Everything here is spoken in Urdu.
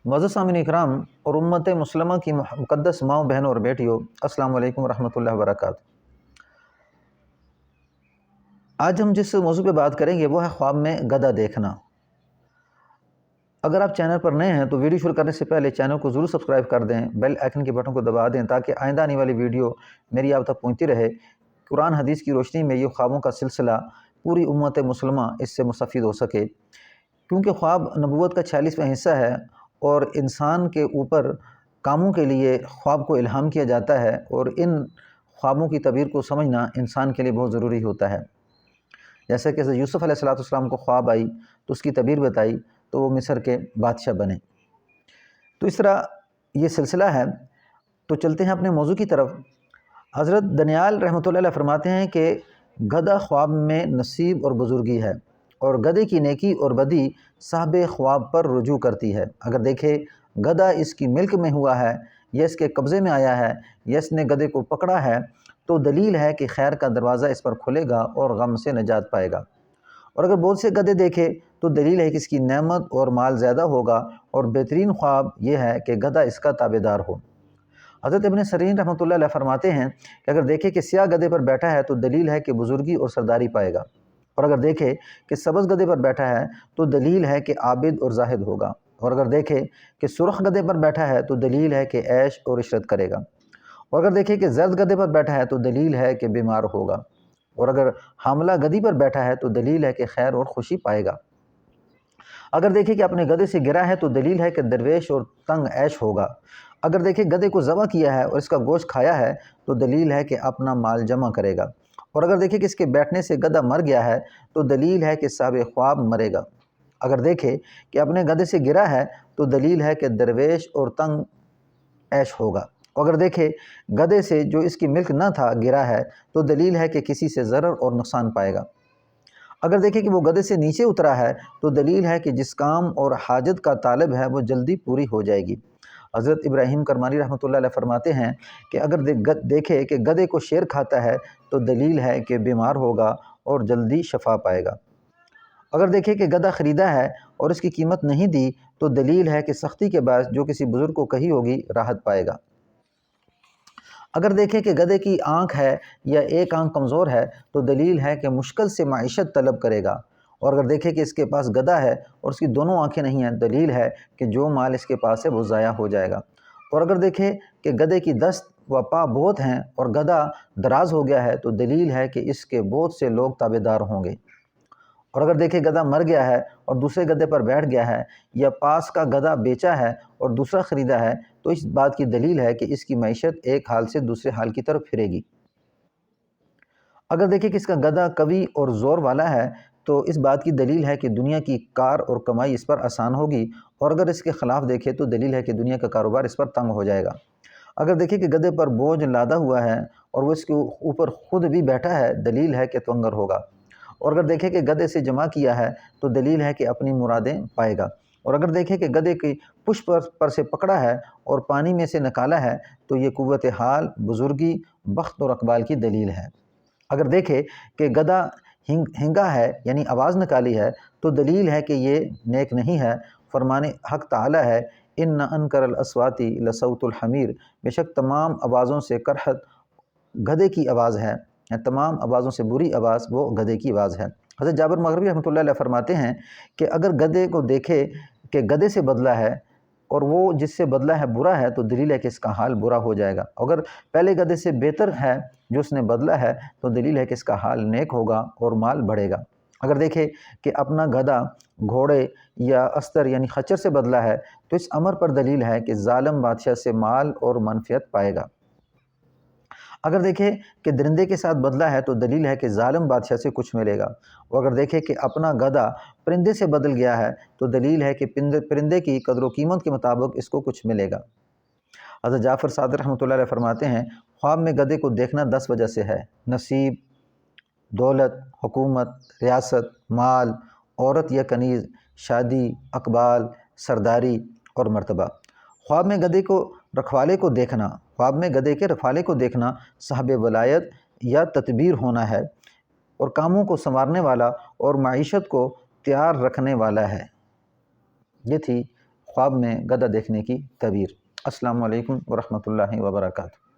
معزز سامعین اکرام اور امت مسلمہ کی مقدس ماؤں بہنوں اور بیٹیوں، السلام علیکم ورحمۃ اللہ وبرکاتہ۔ آج ہم جس موضوع پہ بات کریں گے وہ ہے خواب میں گدھا دیکھنا۔ اگر آپ چینل پر نئے ہیں تو ویڈیو شروع کرنے سے پہلے چینل کو ضرور سبسکرائب کر دیں، بیل آئیکن کے بٹن کو دبا دیں تاکہ آئندہ آنے والی ویڈیو میری آپ تک پہنچتی رہے۔ قرآن حدیث کی روشنی میں یہ خوابوں کا سلسلہ پوری امت مسلمہ اس سے مستفید ہو سکے، کیونکہ خواب نبوت کا 46واں حصہ ہے اور انسان کے اوپر کاموں کے لیے خواب کو الہام کیا جاتا ہے، اور ان خوابوں کی تعبیر کو سمجھنا انسان کے لیے بہت ضروری ہوتا ہے۔ جیسے کہ یوسف علیہ السلام کو خواب آئی تو اس کی تعبیر بتائی تو وہ مصر کے بادشاہ بنے۔ تو اس طرح یہ سلسلہ ہے۔ تو چلتے ہیں اپنے موضوع کی طرف۔ حضرت دانیال رحمۃ اللہ علیہ فرماتے ہیں کہ گدھا خواب میں نصیب اور بزرگی ہے، اور گدھے کی نیکی اور بدی صاحب خواب پر رجوع کرتی ہے۔ اگر دیکھے گدھا اس کی ملک میں ہوا ہے یا اس کے قبضے میں آیا ہے یا اس نے گدھے کو پکڑا ہے تو دلیل ہے کہ خیر کا دروازہ اس پر کھلے گا اور غم سے نجات پائے گا۔ اور اگر بہت سے گدھے دیکھے تو دلیل ہے کہ اس کی نعمت اور مال زیادہ ہوگا، اور بہترین خواب یہ ہے کہ گدھا اس کا تابعدار ہو۔ حضرت ابن سیرین رحمۃ اللہ علیہ فرماتے ہیں کہ اگر دیکھے کہ سیاہ گدھے پر بیٹھا ہے تو دلیل ہے کہ بزرگی اور سرداری پائے گا، اور اگر دیکھے کہ سبز گدھے پر بیٹھا ہے تو دلیل ہے کہ عابد اور زاہد ہوگا، اور اگر دیکھے کہ سرخ گدھے پر بیٹھا ہے تو دلیل ہے کہ عیش اور عشرت کرے گا، اور اگر دیکھے کہ زرد گدھے پر بیٹھا ہے تو دلیل ہے کہ بیمار ہوگا، اور اگر حاملہ گدھی پر بیٹھا ہے تو دلیل ہے کہ خیر اور خوشی پائے گا۔ اگر دیکھے کہ اپنے گدھے سے گرا ہے تو دلیل ہے کہ درویش اور تنگ عیش ہوگا۔ اگر دیکھے گدھے کو ذبح کیا ہے اور اس کا گوشت کھایا ہے تو دلیل ہے کہ اپنا مال جمع کرے گا، اور اگر دیکھے کہ اس کے بیٹھنے سے گدھا مر گیا ہے تو دلیل ہے کہ صاحب خواب مرے گا۔ اگر دیکھے کہ اپنے گدھے سے گرا ہے تو دلیل ہے کہ درویش اور تنگ عیش ہوگا، اور اگر دیکھے گدھے سے جو اس کی ملک نہ تھا گرا ہے تو دلیل ہے کہ کسی سے ضرر اور نقصان پائے گا۔ اگر دیکھے کہ وہ گدھے سے نیچے اترا ہے تو دلیل ہے کہ جس کام اور حاجت کا طالب ہے وہ جلدی پوری ہو جائے گی۔ حضرت ابراہیم کرمانی رحمۃ اللہ علیہ فرماتے ہیں کہ اگر دیکھے کہ گدھے کو شیر کھاتا ہے تو دلیل ہے کہ بیمار ہوگا اور جلدی شفا پائے گا۔ اگر دیکھے کہ گدھا خریدا ہے اور اس کی قیمت نہیں دی تو دلیل ہے کہ سختی کے باعث جو کسی بزرگ کو کہی ہوگی راحت پائے گا۔ اگر دیکھے کہ گدھے کی آنکھ ہے یا ایک آنکھ کمزور ہے تو دلیل ہے کہ مشکل سے معیشت طلب کرے گا، اور اگر دیکھے کہ اس کے پاس گدھا ہے اور اس کی دونوں آنکھیں نہیں ہیں دلیل ہے کہ جو مال اس کے پاس ہے وہ ضائع ہو جائے گا، اور اگر دیکھے کہ گدھے کی دست و پا بہت ہیں اور گدھا دراز ہو گیا ہے تو دلیل ہے کہ اس کے بہت سے لوگ تابعدار ہوں گے، اور اگر دیکھے گدھا مر گیا ہے اور دوسرے گدھے پر بیٹھ گیا ہے یا پاس کا گدھا بیچا ہے اور دوسرا خریدا ہے تو اس بات کی دلیل ہے کہ اس کی معیشت ایک حال سے دوسرے حال کی طرف پھرے گی۔ اگر دیکھے کہ اس کا گدھا قوی اور زور والا ہے تو اس بات کی دلیل ہے کہ دنیا کی کار اور کمائی اس پر آسان ہوگی، اور اگر اس کے خلاف دیکھے تو دلیل ہے کہ دنیا کا کاروبار اس پر تنگ ہو جائے گا۔ اگر دیکھے کہ گدھے پر بوجھ لادہ ہوا ہے اور وہ اس کے اوپر خود بھی بیٹھا ہے دلیل ہے کہ تنگر ہوگا، اور اگر دیکھے کہ گدھے سے جمع کیا ہے تو دلیل ہے کہ اپنی مرادیں پائے گا، اور اگر دیکھے کہ گدھے کی پشت پر سے پکڑا ہے اور پانی میں سے نکالا ہے تو یہ قوت حال، بزرگی، بخت اور اقبال کی دلیل ہے۔ اگر دیکھے کہ گدھا ہنگا ہے یعنی آواز نکالی ہے تو دلیل ہے کہ یہ نیک نہیں ہے۔ فرمان حق تعالی ہے ان انکر الاصوات لصوت الحمیر، بے شک تمام آوازوں سے کرہت گدھے کی آواز ہے، تمام آوازوں سے بری آواز وہ گدھے کی آواز ہے۔ حضرت جابر مغربی رحمۃ اللہ علیہ فرماتے ہیں کہ اگر گدھے کو دیکھے کہ گدھے سے بدلہ ہے اور وہ جس سے بدلہ ہے برا ہے تو دلیل ہے کہ اس کا حال برا ہو جائے گا، اگر پہلے گدھے سے بہتر ہے جو اس نے بدلہ ہے تو دلیل ہے کہ اس کا حال نیک ہوگا اور مال بڑھے گا۔ اگر دیکھے کہ اپنا گدھا گھوڑے یا استر یعنی خچر سے بدلہ ہے تو اس امر پر دلیل ہے کہ ظالم بادشاہ سے مال اور منفعت پائے گا۔ اگر دیکھے کہ درندے کے ساتھ بدلہ ہے تو دلیل ہے کہ ظالم بادشاہ سے کچھ ملے گا، اور اگر دیکھے کہ اپنا گدھا پرندے سے بدل گیا ہے تو دلیل ہے کہ پرندے کی قدر و قیمت کے مطابق اس کو کچھ ملے گا۔ حضرت جعفر صادق رحمۃ اللہ علیہ فرماتے ہیں خواب میں گدھے کو دیکھنا 10 وجہ سے ہے: نصیب، دولت، حکومت، ریاست، مال، عورت یا کنیز، شادی، اقبال، سرداری اور مرتبہ۔ خواب میں گدھے کے رکھوالے کو دیکھنا صاحب ولایت یا تدبیر ہونا ہے، اور کاموں کو سنوارنے والا اور معیشت کو تیار رکھنے والا ہے۔ یہ تھی خواب میں گدھا دیکھنے کی تعبیر۔ السلام علیکم ورحمۃ اللہ وبرکاتہ۔